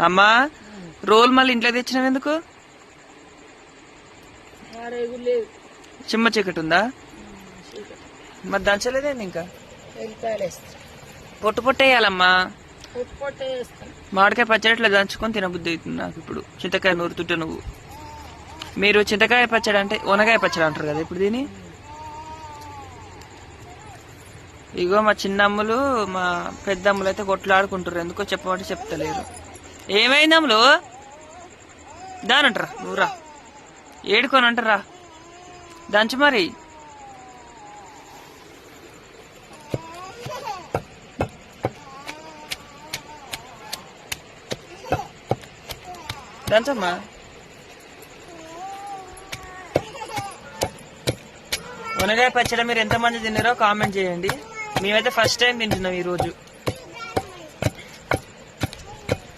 అమ్మా రోల్ మళ్ళీ ఇంట్లో తెచ్చినావు ఎందుకు? చిమ్మ చీకటి ఉందా? మరి దంచలేదేంది ఇంకా? పొట్టు పొట్టేయాలమ్మా. మామిడికాయ పచ్చడి ఇట్లా దంచుకొని తినబుద్ధి అవుతుంది నాకు ఇప్పుడు. చింతకాయ నూరుతుంటే నువ్వు. మీరు చింతకాయ పచ్చడి అంటే వనగాయ పచ్చడి అంటారు కదా ఇప్పుడు దీని. ఇగో మా చిన్నమ్ములు మా పెద్దమ్ములు అయితే కొట్లాడుకుంటారు. ఎందుకో చెప్పమంటే చెప్తలేరు. ఏమైంది అమ్ములు? దానంటారా నువ్వురా, ఏడుకొని అంటారా? దంచు మరి. దంచమ్మా. వనగాయ పచ్చడి మీరు ఎంతమంది తిన్నారో కామెంట్ చేయండి. మేమైతే ఫస్ట్ టైం తింటున్నాం ఈరోజు.